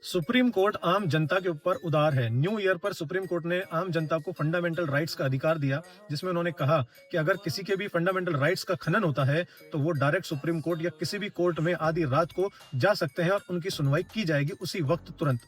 Supreme court आम जनता के ऊपर उदार है। न्यू ईयर पर सुप्रीम कोर्ट ने आम जनता को फंडामेंटल राइट्स का अधिकार दिया, जिसमें उन्होंने कहा कि अगर किसी के भी फंडामेंटल राइट्स का खनन होता है तो वो डायरेक्ट सुप्रीम कोर्ट या किसी भी कोर्ट में आधी रात को जा सकते हैं और उनकी सुनवाई की जाएगी उसी वक्त तुरंत।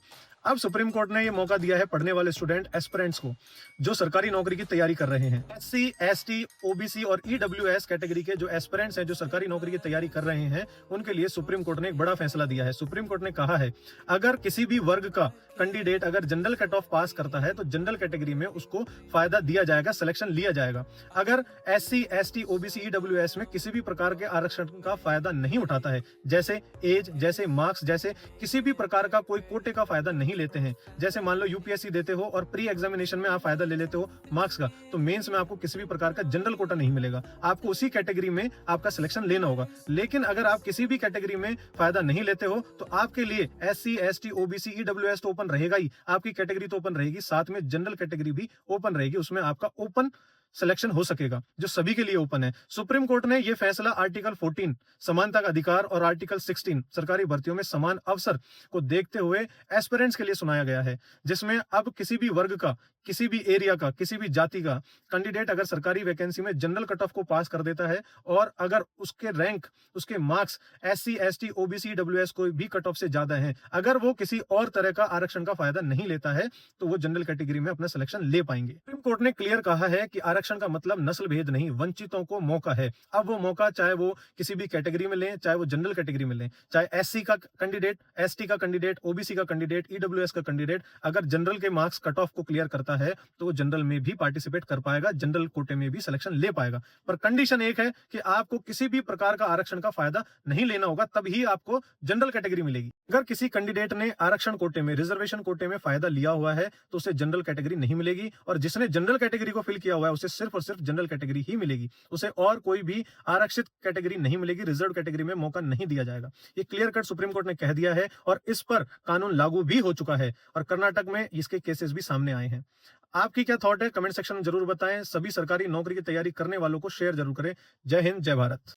अब सुप्रीम कोर्ट ने ये मौका दिया है पढ़ने वाले स्टूडेंट एस्पिरेंट्स को, जो सरकारी नौकरी की तैयारी कर रहे हैं। एससी, एसटी, ओबीसी और ईडब्ल्यूएस कैटेगरी के जो एस्पिरेंट्स हैं, जो सरकारी नौकरी की तैयारी कर रहे हैं, उनके लिए सुप्रीम कोर्ट ने एक बड़ा फैसला दिया है। सुप्रीम कोर्ट ने कहा है, अगर किसी भी वर्ग का कैंडिडेट अगर जनरल कट ऑफ पास करता है तो जनरल कैटेगरी में उसको फायदा दिया जाएगा, सिलेक्शन लिया जाएगा। अगर एससी, एसटी, ओबीसी, ईडब्ल्यूएस में किसी भी प्रकार के आरक्षण का फायदा नहीं उठाता है, जैसे एज, जैसे मार्क्स, जैसे किसी भी प्रकार का कोई कोटे का फायदा नहीं लेते हैं, जैसे मान लो यूपीएससी देते हो और प्री एग्जामिनेशन में आप फायदा ले लेते हो मार्क्स का, तो मेंस में आपको किसी भी प्रकार का जनरल कोटा नहीं मिलेगा, आपको उसी कैटेगरी में आपका सिलेक्शन लेना होगा। लेकिन अगर आप किसी भी कैटेगरी में फायदा नहीं लेते हो तो आपके लिए एससी, एसटी, ओबीसी, ईडब्ल्यूएस तो ओपन रहेगा ही, आपकी कैटेगरी तो ओपन रहेगी, साथ में जनरल कैटेगरी भी ओपन रहेगी, उसमें आपका ओपन सिलेक्शन हो सकेगा, जो सभी के लिए ओपन है। सुप्रीम कोर्ट ने यह फैसला आर्टिकल 14 समानता का अधिकार और आर्टिकल 16 सरकारी भर्तियों में समान अवसर को देखते हुए एस्पिरेंट्स के लिए सुनाया गया है, जिसमें अब किसी भी वर्ग का, किसी भी एरिया का, किसी भी जाति का कैंडिडेट अगर सरकारी वैकेंसी में जनरल कट ऑफ को पास कर देता है और अगर उसके रैंक, उसके marks SC, ST, OBC, WS कोई भी कट ऑफ से ज्यादा है, अगर वो किसी और तरह का आरक्षण का फायदा नहीं लेता है तो वो जनरल कैटेगरी में अपना सिलेक्शन ले पाएंगे। सुप्रीम कोर्ट ने क्लियर कहा है कि आरक्षण का मतलब नस्ल भेद नहीं, वंचितों को मौका है। अब वो मौका चाहे वो किसी भी कैटेगरी में लें, चाहे वो जनरल कैटेगरी में लें, चाहे एससी का कैंडिडेट, एसटी का कैंडिडेट, ओबीसी का कैंडिडेट, ईडब्ल्यूएस का कैंडिडेट अगर जनरल के मार्क्स कट ऑफ को क्लियर करता है तो वो जनरल में भी पार्टिसिपेट कर पाएगा, जनरल कोटे में भी सिलेक्शन ले पाएगा। पर कंडीशन एक है कि आपको किसी भी प्रकार का आरक्षण का फायदा नहीं लेना होगा, तभी आपको जनरल कैटेगरी मिलेगी। अगर किसी कैंडिडेट ने आरक्षण कोटे में, रिजर्वेशन कोटे में फायदा लिया हुआ है तो उसे जनरल कैटेगरी नहीं मिलेगी, और जिसने जनरल कैटेगरी को फिल किया हुआ है उसे सिर्फ और सिर्फ जनरल कैटेगरी ही मिलेगी, उसे और कोई भी आरक्षित कैटेगरी नहीं मिलेगी, रिजर्व कैटेगरी में मौका नहीं दिया जाएगा। ये क्लियर कट सुप्रीम कोर्ट ने कह दिया है और इस पर कानून लागू भी हो चुका है और कर्नाटक में इसके केसेस भी सामने आए हैं। आपकी क्या थॉट है, कमेंट सेक्शन में जरूर बताएं। सभी सरकारी नौकरी की तैयारी करने वालों को शेयर जरूर करें। जय हिंद, जय भारत।